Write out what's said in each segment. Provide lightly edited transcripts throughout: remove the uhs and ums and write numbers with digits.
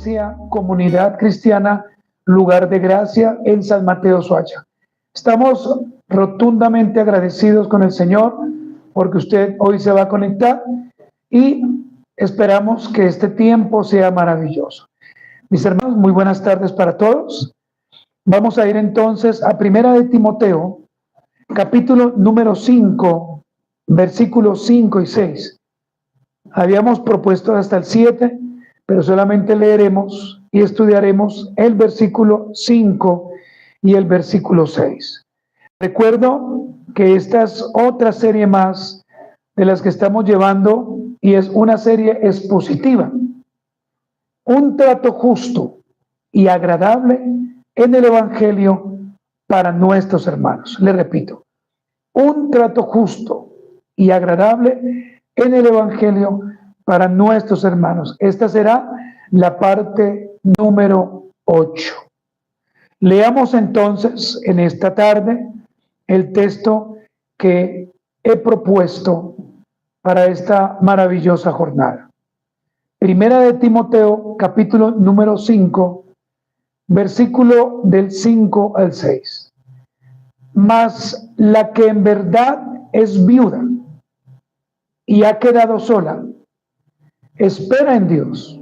Iglesia Comunidad Cristiana Lugar de Gracia en San Mateo Soacha. Estamos rotundamente agradecidos con el Señor porque usted hoy se va a conectar y esperamos que este tiempo sea maravilloso. Mis hermanos, muy buenas tardes para todos. Vamos a ir entonces a Primera de Timoteo, capítulo número 5, versículos 5 y 6. Habíamos propuesto hasta el 7, pero solamente leeremos y estudiaremos el versículo 5 y el versículo 6. Recuerdo que esta es otra serie más de las que estamos llevando y es una serie expositiva. Un trato justo y agradable en el Evangelio para nuestros hermanos. Le repito, un trato justo y agradable en el Evangelio para nuestros hermanos. Esta será la parte número 8. Leamos entonces en esta tarde el texto que he propuesto para esta maravillosa jornada. Primera de Timoteo, capítulo número 5, versículo del 5 al 6. Mas la que en verdad es viuda y ha quedado sola, espera en Dios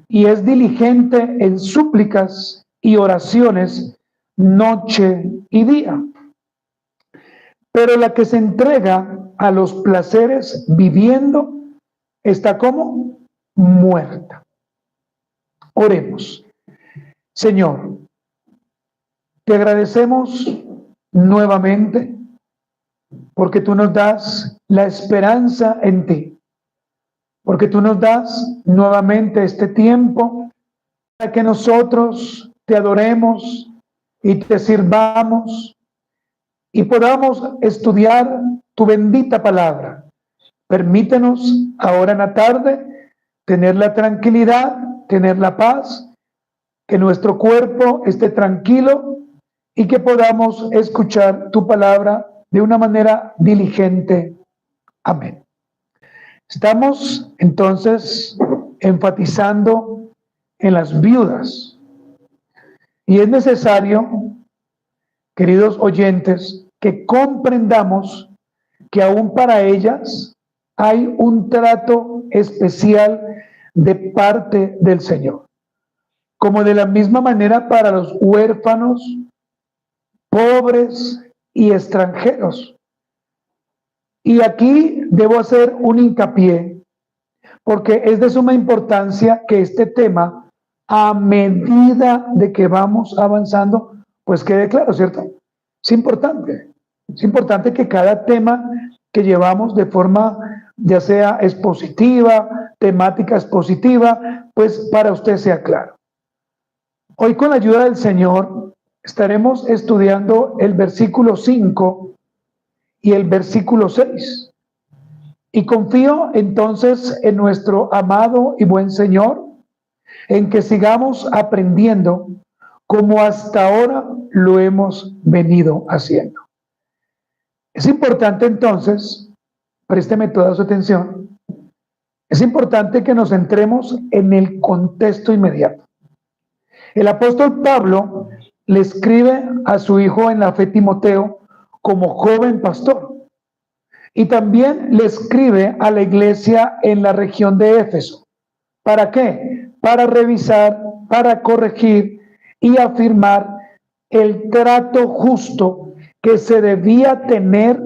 y es diligente en súplicas y oraciones noche y día. Pero la que se entrega a los placeres viviendo está como muerta. Oremos. Señor, te agradecemos nuevamente porque tú nos das la esperanza en ti, porque tú nos das nuevamente este tiempo para que nosotros te adoremos y te sirvamos y podamos estudiar tu bendita palabra. Permítenos ahora en la tarde tener la tranquilidad, tener la paz, que nuestro cuerpo esté tranquilo y que podamos escuchar tu palabra de una manera diligente. Amén. Estamos entonces enfatizando en las viudas y es necesario, queridos oyentes, que comprendamos que aún para ellas hay un trato especial de parte del Señor. Como de la misma manera para los huérfanos, pobres y extranjeros. Y aquí debo hacer un hincapié, porque es de suma importancia que este tema, a medida de que vamos avanzando, pues quede claro, ¿cierto? Es importante que cada tema que llevamos de forma, ya sea expositiva, temática expositiva, pues para usted sea claro. Hoy con la ayuda del Señor estaremos estudiando el versículo 5 y el versículo 6. Y confío entonces en nuestro amado y buen Señor, en que sigamos aprendiendo como hasta ahora lo hemos venido haciendo. Es importante entonces, présteme toda su atención, es importante que nos centremos en el contexto inmediato. El apóstol Pablo le escribe a su hijo en la fe Timoteo como joven pastor y también le escribe a la iglesia en la región de Éfeso. ¿Para qué? Para revisar, para corregir y afirmar el trato justo que se debía tener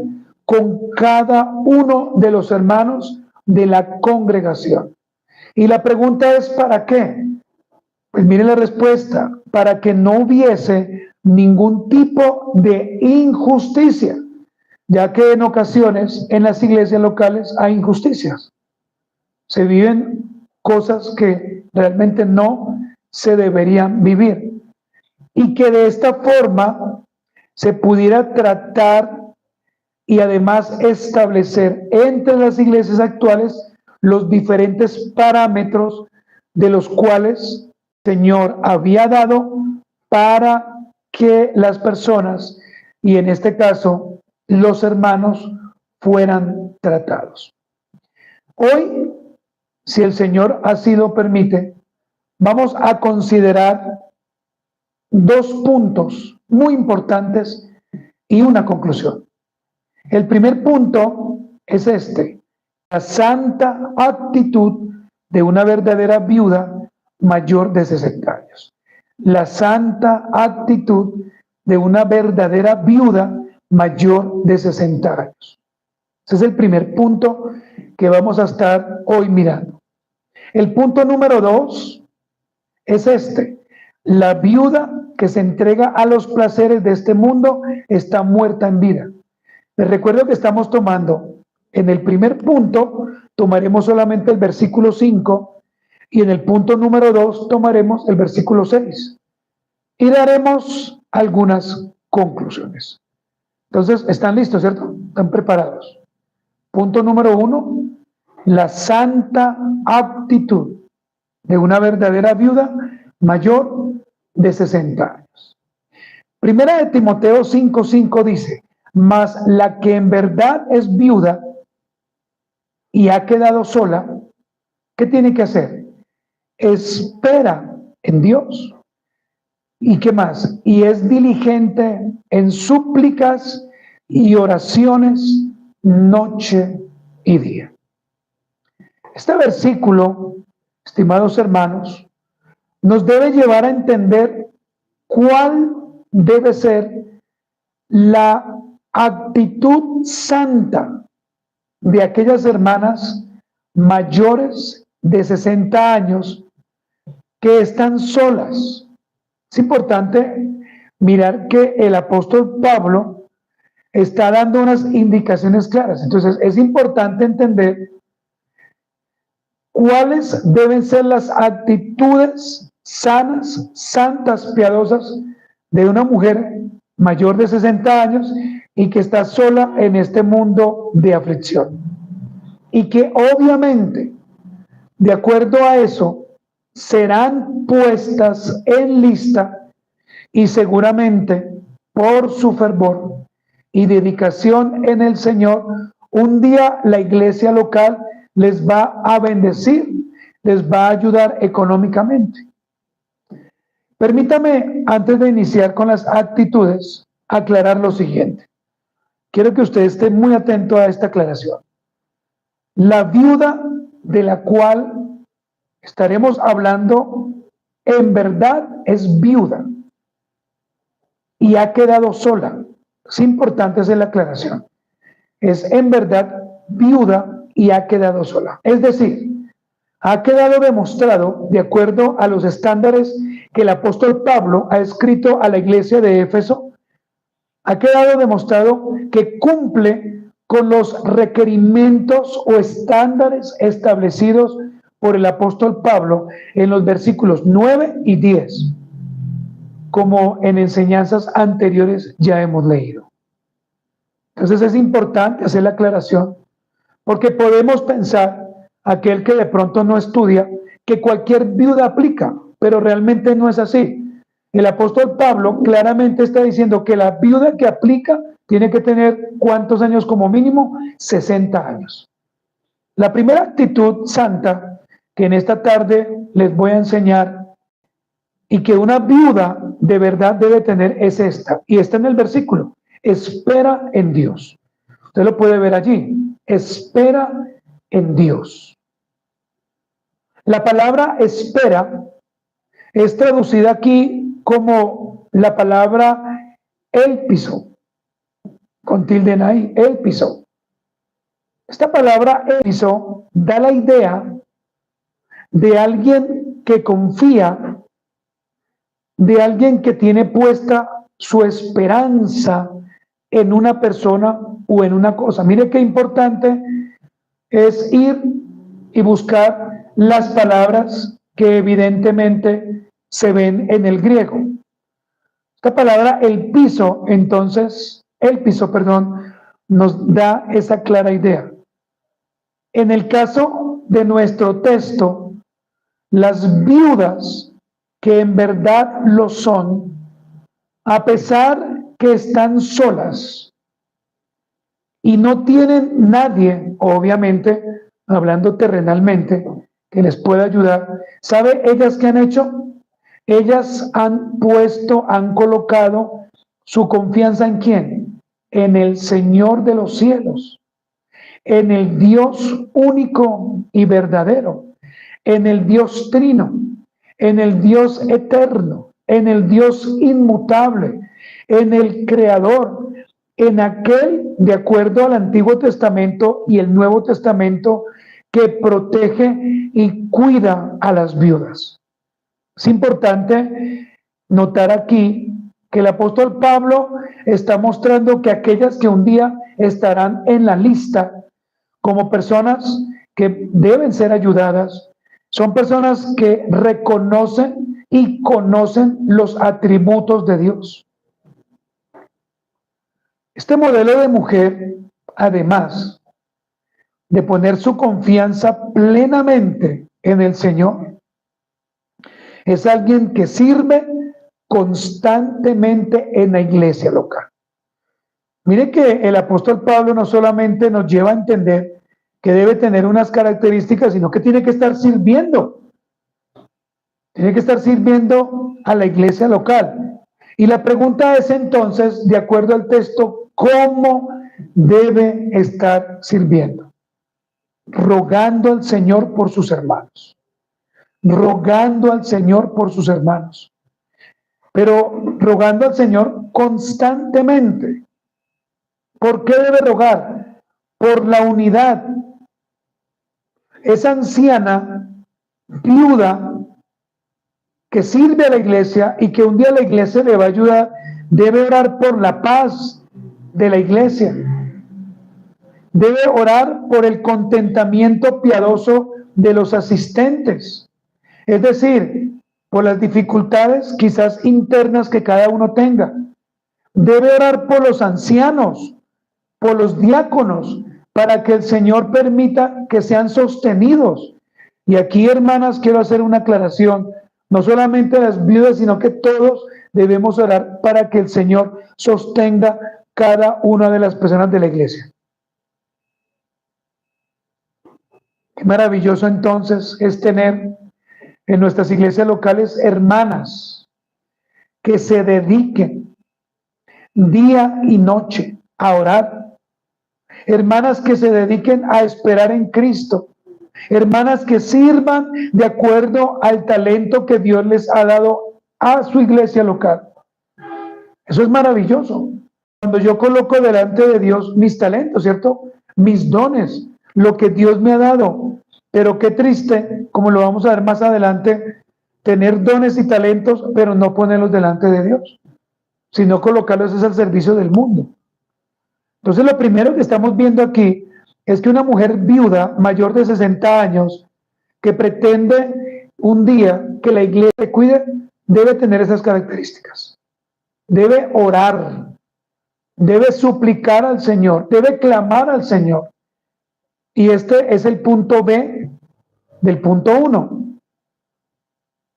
con cada uno de los hermanos de la congregación. Y la pregunta es ¿para qué? Pues mire la respuesta, para que no hubiese ningún tipo de injusticia, ya que en ocasiones en las iglesias locales hay injusticias. Se viven cosas que realmente no se deberían vivir. Y que de esta forma se pudiera tratar y además establecer entre las iglesias actuales los diferentes parámetros de los cuales el Señor había dado para que las personas, y en este caso los hermanos, fueran tratados. Hoy, si el Señor así lo permite, vamos a considerar dos puntos muy importantes y una conclusión. El primer punto es este: la santa actitud de una verdadera viuda mayor de 60 años. La santa actitud de una verdadera viuda mayor de 60 años. Ese es el primer punto que vamos a estar hoy mirando. El punto número 2 es este: la viuda que se entrega a los placeres de este mundo está muerta en vida. Les recuerdo que estamos tomando, en el primer punto, tomaremos solamente el versículo 5 y en el punto número 2 tomaremos el versículo 6 y daremos algunas conclusiones. Entonces, ¿están listos, cierto? ¿Están preparados? Punto número 1, la santa actitud de una verdadera viuda mayor de 60 años. Primera de Timoteo 5:5 dice: mas la que en verdad es viuda y ha quedado sola, ¿qué tiene que hacer? Espera en Dios. ¿Y qué más? Y es diligente en súplicas y oraciones noche y día. Este versículo, estimados hermanos, nos debe llevar a entender cuál debe ser la actitud santa de aquellas hermanas mayores de 60 años que están solas. Es importante mirar que el apóstol Pablo está dando unas indicaciones claras. Entonces, es importante entender cuáles deben ser las actitudes sanas, santas, piadosas de una mujer mayor de 60 años y que está sola en este mundo de aflicción. Y que obviamente, de acuerdo a eso, serán puestas en lista y seguramente por su fervor y dedicación en el Señor, un día la iglesia local les va a bendecir, les va a ayudar económicamente. Permítame, antes de iniciar con las actitudes, aclarar lo siguiente. Quiero que usted esté muy atento a esta aclaración. La viuda de la cual estaremos hablando, en verdad es viuda y ha quedado sola. Es importante hacer la aclaración. Es en verdad viuda y ha quedado sola. Es decir, ha quedado demostrado, de acuerdo a los estándares que el apóstol Pablo ha escrito a la iglesia de Éfeso, ha quedado demostrado que cumple con los requerimientos o estándares establecidos por el apóstol Pablo en los versículos 9 y 10, como en enseñanzas anteriores ya hemos leído. Entonces es importante hacer la aclaración, porque podemos pensar, aquel que de pronto no estudia, que cualquier viuda aplica, pero realmente no es así. El apóstol Pablo claramente está diciendo que la viuda que aplica tiene que tener, ¿cuántos años como mínimo? 60 años. La primera actitud santa que en esta tarde les voy a enseñar y que una viuda de verdad debe tener es esta, y está en el versículo: espera en Dios. Usted lo puede ver allí: espera en Dios. La palabra espera es traducida aquí como la palabra élpiso, con tilde en ahí, élpiso. Esta palabra élpiso da la idea de alguien que confía, de alguien que tiene puesta su esperanza en una persona o en una cosa. Mire qué importante es ir y buscar las palabras que evidentemente se ven en el griego. Esta palabra el piso, nos da esa clara idea. En el caso de nuestro texto, las viudas que en verdad lo son, a pesar que están solas y no tienen nadie, obviamente, hablando terrenalmente, que les pueda ayudar. ¿Sabe ellas qué han hecho? Ellas han colocado su confianza ¿en quién? En el Señor de los cielos, en el Dios único y verdadero, en el Dios trino, en el Dios eterno, en el Dios inmutable, en el Creador, en aquel, de acuerdo al Antiguo Testamento y el Nuevo Testamento, que protege y cuida a las viudas. Es importante notar aquí que el apóstol Pablo está mostrando que aquellas que un día estarán en la lista como personas que deben ser ayudadas, son personas que reconocen y conocen los atributos de Dios. Este modelo de mujer, además de poner su confianza plenamente en el Señor, es alguien que sirve constantemente en la iglesia local. Mire que el apóstol Pablo no solamente nos lleva a entender que debe tener unas características, sino que tiene que estar sirviendo. Tiene que estar sirviendo a la iglesia local. Y la pregunta es entonces, de acuerdo al texto, ¿cómo debe estar sirviendo? Rogando al Señor por sus hermanos. Rogando al Señor por sus hermanos. Pero rogando al Señor constantemente. ¿Por qué debe rogar? Por la unidad. Esa anciana viuda que sirve a la iglesia y que un día la iglesia le va a ayudar, debe orar por la paz de la iglesia. Debe orar por el contentamiento piadoso de los asistentes. Es decir, por las dificultades quizás internas que cada uno tenga. Debe orar por los ancianos, por los diáconos, para que el Señor permita que sean sostenidos. Y aquí, hermanas, quiero hacer una aclaración. No solamente las viudas, sino que todos debemos orar para que el Señor sostenga cada una de las personas de la iglesia. Qué maravilloso entonces es tener en nuestras iglesias locales hermanas que se dediquen día y noche a orar. Hermanas que se dediquen a esperar en Cristo. Hermanas que sirvan de acuerdo al talento que Dios les ha dado a su iglesia local. Eso es maravilloso. Cuando yo coloco delante de Dios mis talentos, ¿cierto? Mis dones, lo que Dios me ha dado. Pero qué triste, como lo vamos a ver más adelante, tener dones y talentos, pero no ponerlos delante de Dios, sino colocarlos al servicio del mundo. Entonces, lo primero que estamos viendo aquí es que una mujer viuda mayor de 60 años que pretende un día que la iglesia se cuide, debe tener esas características. Debe orar, debe suplicar al Señor, debe clamar al Señor. Y este es el punto B del punto 1.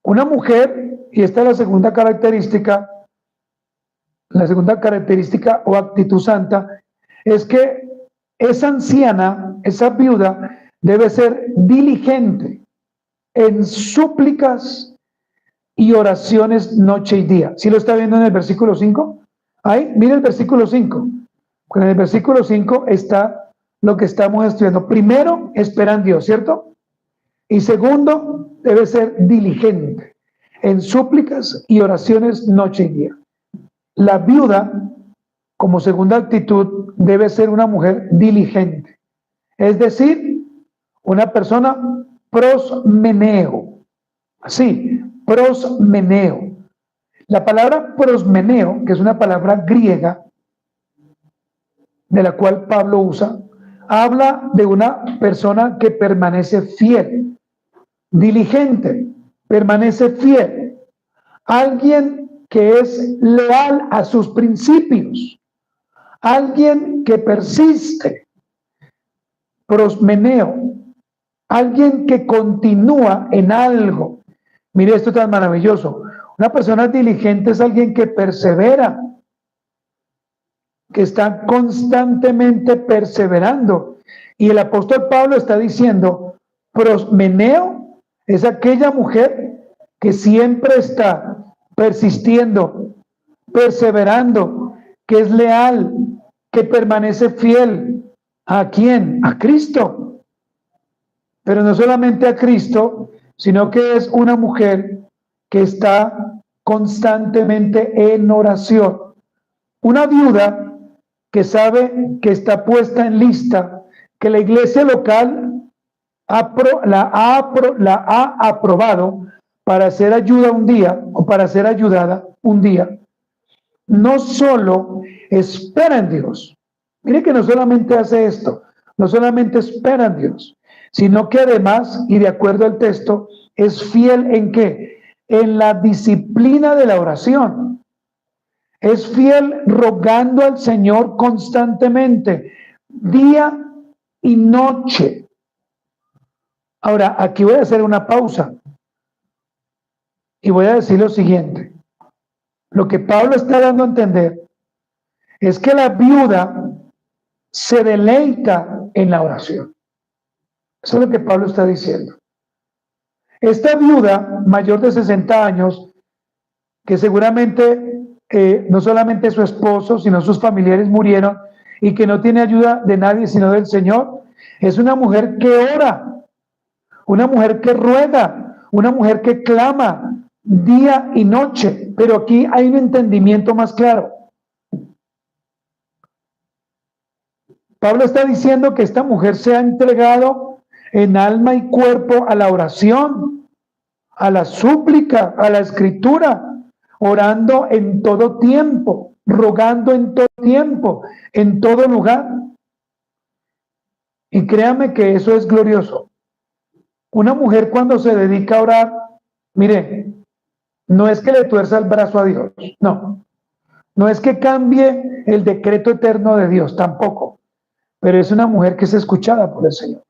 Una mujer, y esta es la segunda característica o actitud santa, es que esa anciana, esa viuda, debe ser diligente en súplicas y oraciones noche y día. ¿Sí lo está viendo en el versículo 5? Ahí, mire el versículo 5. En el versículo 5 está lo que estamos estudiando. Primero, espera en Dios, ¿cierto? Y segundo, debe ser diligente en súplicas y oraciones noche y día. La viuda, como segunda actitud, debe ser una mujer diligente, es decir, una persona prosmeneo. Así, prosmeneo. La palabra prosmeneo, que es una palabra griega, de la cual Pablo usa, habla de una persona que permanece fiel, diligente, permanece fiel, alguien que es leal a sus principios, alguien que persiste, prosmeneo, alguien que continúa en algo. Mire esto tan maravilloso. Una persona diligente es alguien que persevera, que está constantemente perseverando. Y el apóstol Pablo está diciendo, prosmeneo Es aquella mujer que siempre está persistiendo, perseverando, que es leal, que permanece fiel. ¿A quién? A Cristo. Pero no solamente a Cristo, sino que es una mujer que está constantemente en oración. Una viuda que sabe que está puesta en lista, que la iglesia local la ha aprobado para ser ayuda un día o para ser ayudada un día. No solo espera en Dios. Mire que no solamente hace esto, no solamente espera en Dios, sino que además, y de acuerdo al texto, es fiel en qué? En la disciplina de la oración. Es fiel rogando al Señor constantemente, día y noche. Ahora, aquí voy a hacer una pausa y voy a decir lo siguiente. Lo que Pablo está dando a entender es que la viuda se deleita en la oración. Eso es lo que Pablo está diciendo. Esta viuda mayor de 60 años, que seguramente no solamente su esposo, sino sus familiares murieron y que no tiene ayuda de nadie sino del Señor, es una mujer que ora, una mujer que ruega, una mujer que clama día y noche. Pero aquí hay un entendimiento más claro. Pablo está diciendo que esta mujer se ha entregado en alma y cuerpo a la oración, a la súplica, a la escritura, orando en todo tiempo, rogando en todo tiempo, en todo lugar. Y créame que eso es glorioso. Una mujer cuando se dedica a orar, mire, no es que le tuerza el brazo a Dios, no es que cambie el decreto eterno de Dios, tampoco, pero es una mujer que es escuchada por el Señor.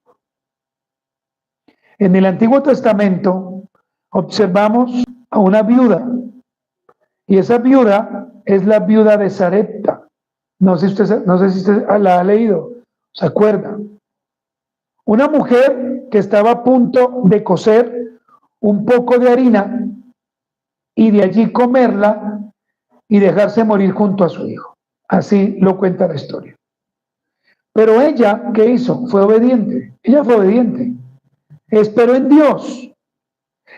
En el Antiguo Testamento observamos a una viuda, y esa viuda es la viuda de Sarepta. No sé si usted la ha leído, ¿se acuerda? Una mujer que estaba a punto de cocer un poco de harina y de allí comerla y dejarse morir junto a su hijo. Así lo cuenta la historia. Pero ella, ¿qué hizo? Fue obediente. Ella fue obediente. Esperó en Dios.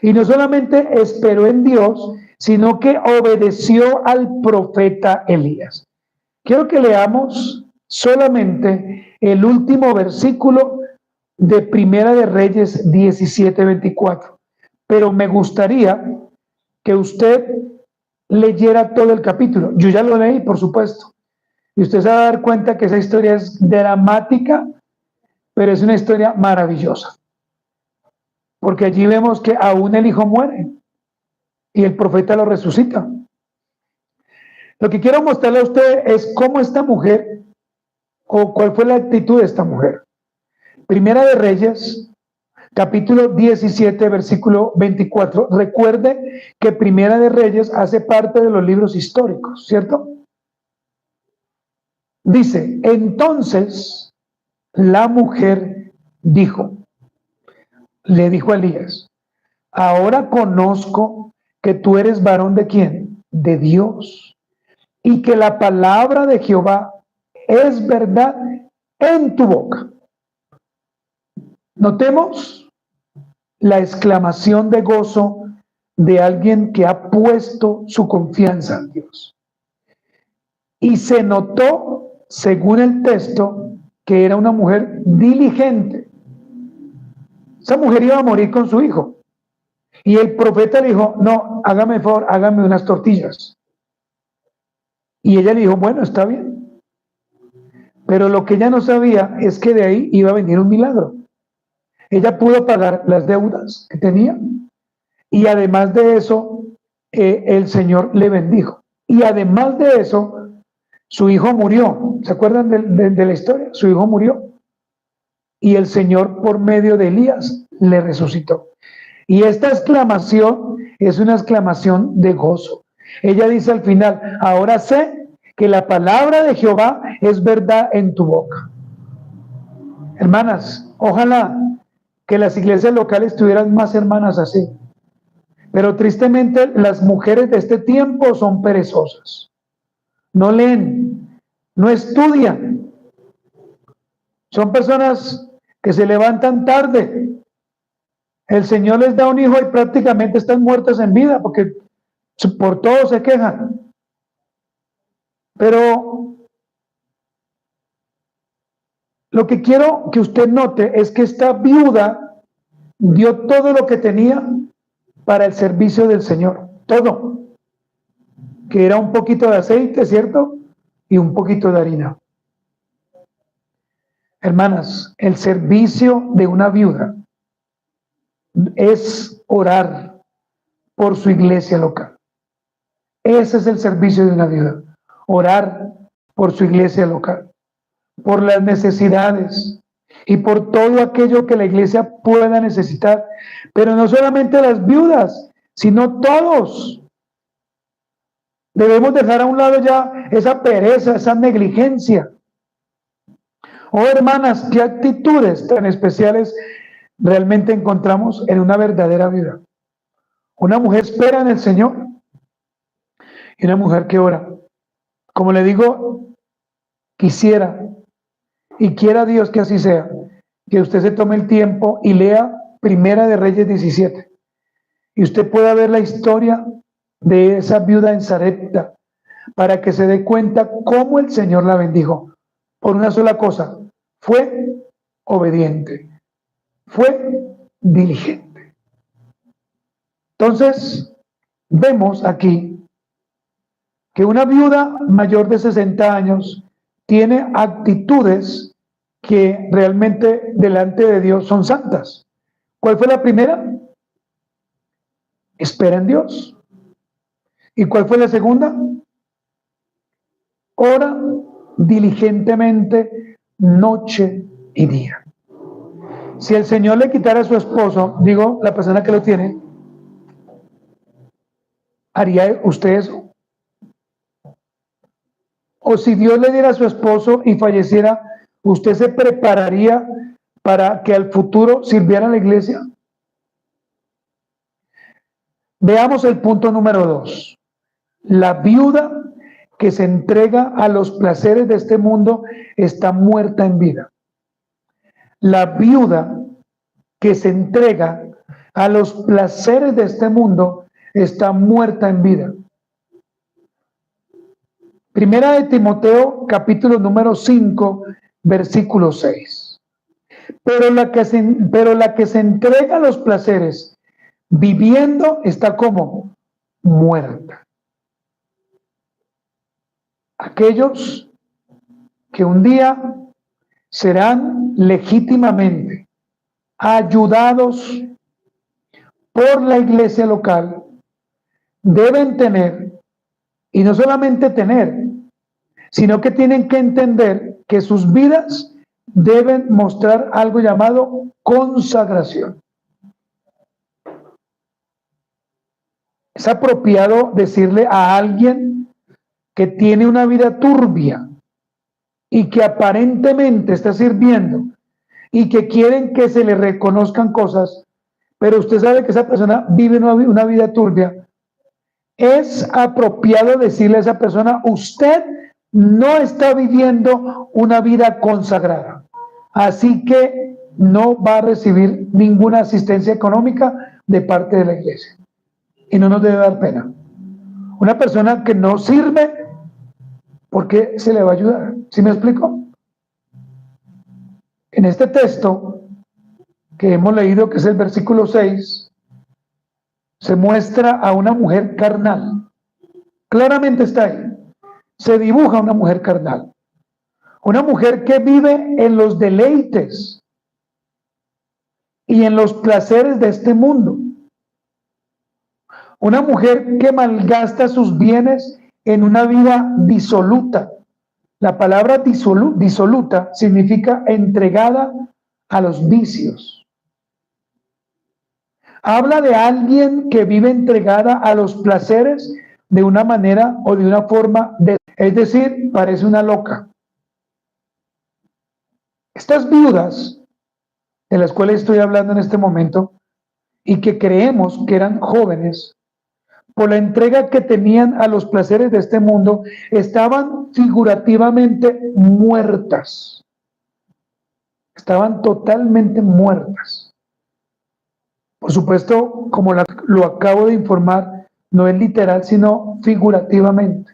Y no solamente esperó en Dios, sino que obedeció al profeta Elías. Quiero que leamos solamente el último versículo de Primera de Reyes 17:24. Pero me gustaría que usted leyera todo el capítulo. Yo ya lo leí, por supuesto. Y usted se va a dar cuenta que esa historia es dramática, pero es una historia maravillosa. Porque allí vemos que aún el hijo muere y el profeta lo resucita. Lo que quiero mostrarle a usted es cómo esta mujer, o cuál fue la actitud de esta mujer. Primera de Reyes, capítulo 17, versículo 24. Recuerde que Primera de Reyes hace parte de los libros históricos, ¿cierto? Dice, entonces la mujer le dijo a Elías, ahora conozco que tú eres varón de ¿quién? De Dios, y que la palabra de Jehová es verdad en tu boca. Notemos la exclamación de gozo de alguien que ha puesto su confianza en Dios. Y se notó, según el texto, que era una mujer diligente. Esa mujer iba a morir con su hijo. Y el profeta le dijo, no, hágame el favor, hágame unas tortillas. Y ella le dijo, bueno, está bien. Pero lo que ella no sabía es que de ahí iba a venir un milagro. Ella pudo pagar las deudas que tenía. Y además de eso, el Señor le bendijo. Y además de eso, su hijo murió. ¿Se acuerdan de la historia? Su hijo murió. Y el Señor, por medio de Elías, le resucitó. Y esta exclamación es una exclamación de gozo. Ella dice al final, ahora sé que la palabra de Jehová es verdad en tu boca. Hermanas, ojalá que las iglesias locales tuvieran más hermanas así. Pero tristemente las mujeres de este tiempo son perezosas. No leen, no estudian. Son personas que se levantan tarde. El Señor les da un hijo y prácticamente están muertas en vida porque por todo se quejan. Pero lo que quiero que usted note es que esta viuda dio todo lo que tenía para el servicio del Señor. Todo. Que era un poquito de aceite, ¿cierto? Y un poquito de harina. Hermanas, el servicio de una viuda es orar por su iglesia local. Ese es el servicio de una viuda. Orar por su iglesia local, por las necesidades y por todo aquello que la iglesia pueda necesitar. Pero no solamente las viudas, sino todos. Debemos dejar a un lado ya esa pereza, esa negligencia. Oh, hermanas, qué actitudes tan especiales realmente encontramos en una verdadera viuda. Una mujer espera en el Señor y una mujer que ora. Como le digo, quisiera y quiera Dios que así sea, que usted se tome el tiempo y lea Primera de Reyes 17 y usted pueda ver la historia de esa viuda en Sarepta para que se dé cuenta cómo el Señor la bendijo por una sola cosa: fue obediente, fue diligente. Entonces vemos aquí que una viuda mayor de 60 años tiene actitudes que realmente delante de Dios son santas. ¿Cuál fue la primera? Espera en Dios. ¿Y cuál fue la segunda? Ora diligentemente noche y día. Si el Señor le quitara a su esposo, digo, la persona que lo tiene, ¿haría usted eso? O si Dios le diera a su esposo y falleciera, ¿usted se prepararía para que al futuro sirviera a la iglesia? Veamos el punto número 2. La viuda que se entrega a los placeres de este mundo está muerta en vida. La viuda que se entrega a los placeres de este mundo está muerta en vida. Primera de Timoteo, capítulo número 5, versículo 6. Pero la que se entrega a los placeres viviendo está como muerta. Aquellos que un día serán legítimamente ayudados por la iglesia local deben tener, y no solamente tener, sino que tienen que entender que sus vidas deben mostrar algo llamado consagración. Es apropiado decirle a alguien que tiene una vida turbia y que aparentemente está sirviendo y que quieren que se le reconozcan cosas, pero usted sabe que esa persona vive una vida turbia. Es apropiado decirle a esa persona: usted no está viviendo una vida consagrada, así que no va a recibir ninguna asistencia económica de parte de la iglesia. Y no nos debe dar pena. Una persona que no sirve, ¿por qué se le va a ayudar? ¿Sí me explico? En este texto que hemos leído, que es el versículo 6, se muestra a una mujer carnal. Claramente está ahí. Se dibuja una mujer carnal. Una mujer que vive en los deleites y en los placeres de este mundo. Una mujer que malgasta sus bienes en una vida disoluta. La palabra disoluta significa entregada a los vicios. Habla de alguien que vive entregada a los placeres de una manera o de una forma, es decir, parece una loca. Estas viudas de las cuales estoy hablando en este momento, y que creemos que eran jóvenes, por la entrega que tenían a los placeres de este mundo, estaban figurativamente muertas. Estaban totalmente muertas. Por supuesto, como lo acabo de informar, no es literal, sino figurativamente.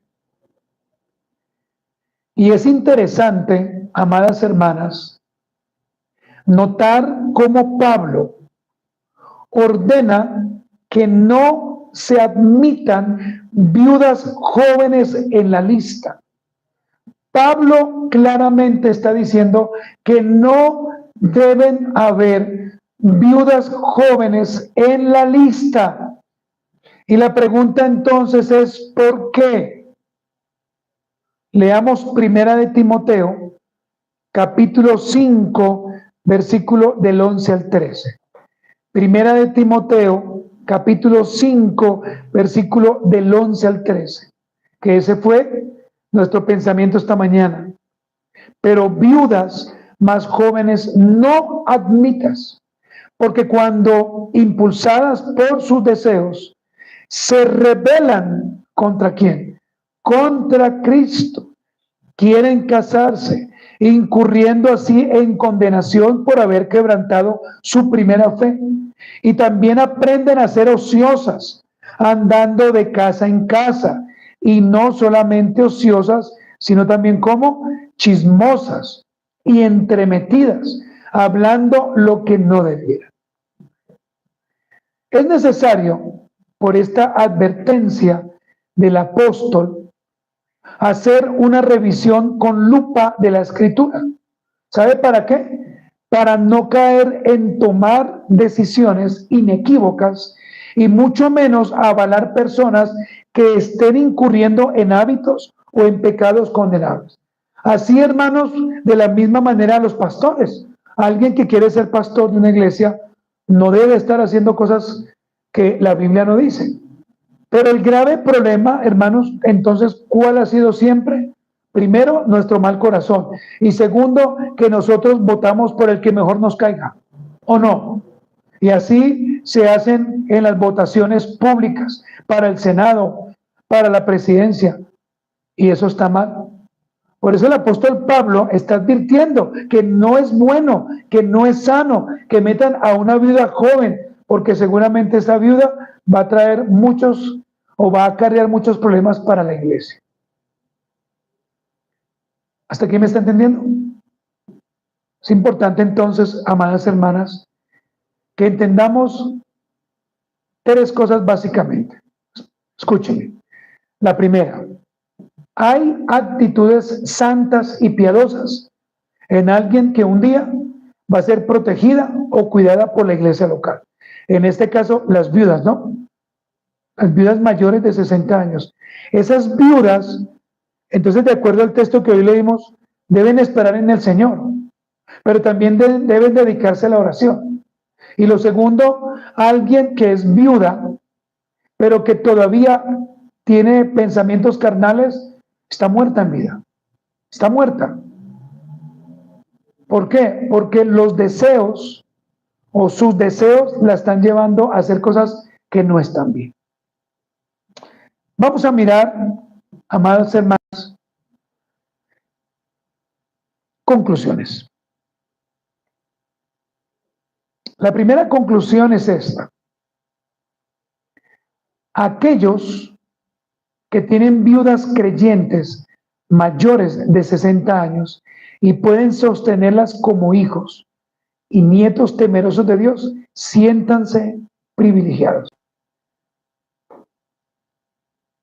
Y es interesante, amadas hermanas, notar cómo Pablo ordena que no se admitan viudas jóvenes en la lista. Pablo claramente está diciendo que no deben haber viudas jóvenes en la lista. Y la pregunta entonces es, ¿por qué? Leamos Primera de Timoteo, capítulo 5, versículo del 11 al 13. Primera de Timoteo, capítulo 5, versículo del 11 al 13, que ese fue nuestro pensamiento esta mañana. Pero viudas más jóvenes no admitas, porque cuando impulsadas por sus deseos, se rebelan ¿contra quién? Contra Cristo. Quieren casarse, incurriendo así en condenación por haber quebrantado su primera fe. Y también aprenden a ser ociosas, andando de casa en casa, y no solamente ociosas, sino también como chismosas y entremetidas, hablando lo que no debieran. Es necesario, por esta advertencia del apóstol, hacer una revisión con lupa de la Escritura. ¿Sabe para qué? Para no caer en tomar decisiones inequívocas y mucho menos avalar personas que estén incurriendo en hábitos o en pecados condenables. Así, hermanos, de la misma manera los pastores. Alguien que quiere ser pastor de una iglesia no debe estar haciendo cosas que la Biblia no dice. Pero el grave problema, hermanos, entonces, ¿cuál ha sido siempre? Primero, nuestro mal corazón. Y segundo, que nosotros votamos por el que mejor nos caiga, ¿o no? Y así se hacen en las votaciones públicas para el Senado, para la presidencia. Y eso está mal. Por eso el apóstol Pablo está advirtiendo que no es bueno, que no es sano que metan a una viuda joven, porque seguramente esa viuda va a traer muchos o va a acarrear muchos problemas para la iglesia. ¿Hasta aquí me está entendiendo? Es importante entonces, amadas hermanas, que entendamos tres cosas básicamente. Escúchenme. La primera, hay actitudes santas y piadosas en alguien que un día va a ser protegida o cuidada por la iglesia local. En este caso, las viudas, ¿no? Las viudas mayores de 60 años. Esas viudas, entonces, de acuerdo al texto que hoy leímos, deben esperar en el Señor, pero también deben dedicarse a la oración. Y lo segundo, alguien que es viuda, pero que todavía tiene pensamientos carnales, está muerta en vida. Está muerta. ¿Por qué? Porque los deseos o sus deseos la están llevando a hacer cosas que no están bien. Vamos a mirar, amadas hermanas, conclusiones. La primera conclusión es esta. Aquellos que tienen viudas creyentes mayores de 60 años y pueden sostenerlas como hijos y nietos temerosos de Dios, siéntanse privilegiados.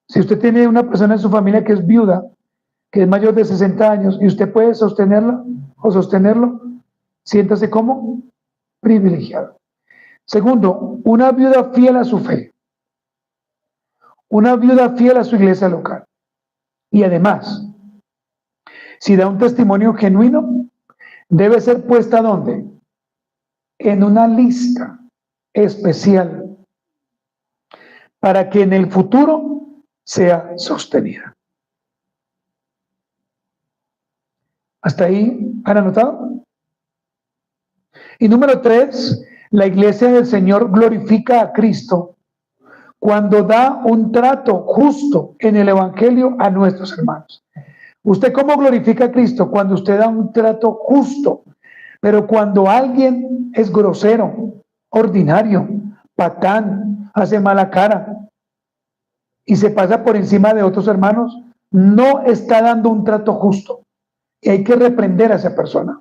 Si usted tiene una persona en su familia que es viuda, que es mayor de 60 años y usted puede sostenerla o sostenerlo, siéntase como privilegiado. Segundo, una viuda fiel a su fe, una viuda fiel a su iglesia local. Y además, si da un testimonio genuino, debe ser puesta ¿dónde? En una lista especial para que en el futuro sea sostenida. ¿Hasta ahí han anotado? Y número 3, la iglesia del Señor glorifica a Cristo cuando da un trato justo en el evangelio a nuestros hermanos. ¿Usted cómo glorifica a Cristo? Cuando usted da un trato justo. Pero cuando alguien es grosero, ordinario, patán, hace mala cara y se pasa por encima de otros hermanos, no está dando un trato justo. Y hay que reprender a esa persona.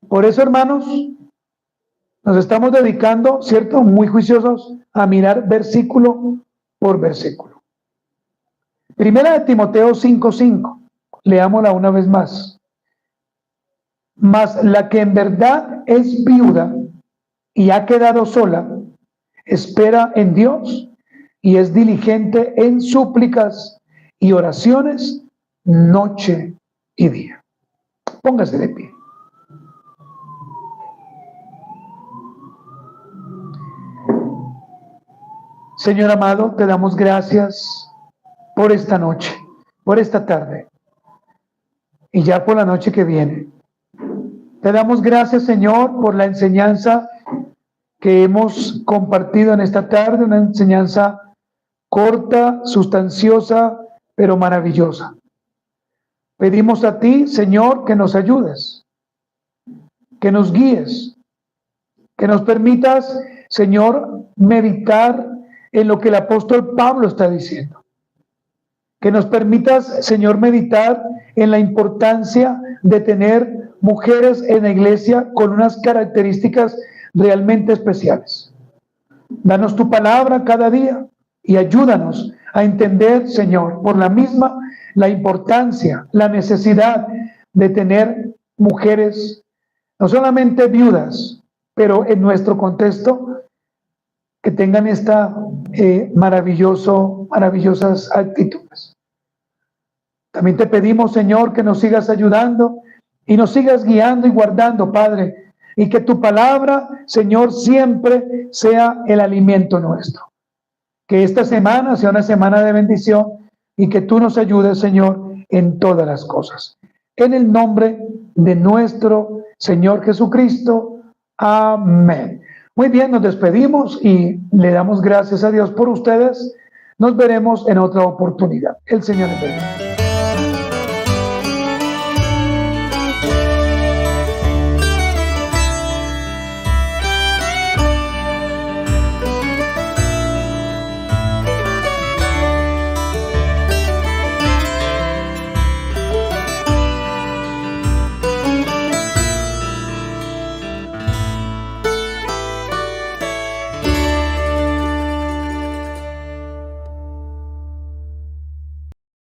Por eso, hermanos, nos estamos dedicando, ¿cierto?, muy juiciosos a mirar versículo por versículo. Primera de Timoteo 5:5. Leámosla una vez más. Mas la que en verdad es viuda y ha quedado sola, espera en Dios y es diligente en súplicas y oraciones noche y día. Póngase de pie. Señor amado, te damos gracias por esta noche, por esta tarde y ya por la noche que viene. Te damos gracias, Señor, por la enseñanza que hemos compartido en esta tarde, una enseñanza corta, sustanciosa, pero maravillosa. Pedimos a ti, Señor, que nos ayudes, que nos guíes, que nos permitas, Señor, meditar en lo que el apóstol Pablo está diciendo. Que nos permitas, Señor, meditar en la importancia de tener mujeres en la iglesia con unas características realmente especiales. Danos tu palabra cada día y ayúdanos a entender, Señor, por la misma, la importancia, la necesidad de tener mujeres, no solamente viudas, pero en nuestro contexto, que tengan esta maravillosas actitudes. También te pedimos, Señor, que nos sigas ayudando y nos sigas guiando y guardando, Padre, y que tu palabra, Señor, siempre sea el alimento nuestro. Que esta semana sea una semana de bendición y que tú nos ayudes, Señor, en todas las cosas. En el nombre de nuestro Señor Jesucristo. Amén. Muy bien, nos despedimos y le damos gracias a Dios por ustedes. Nos veremos en otra oportunidad. El Señor les bendiga.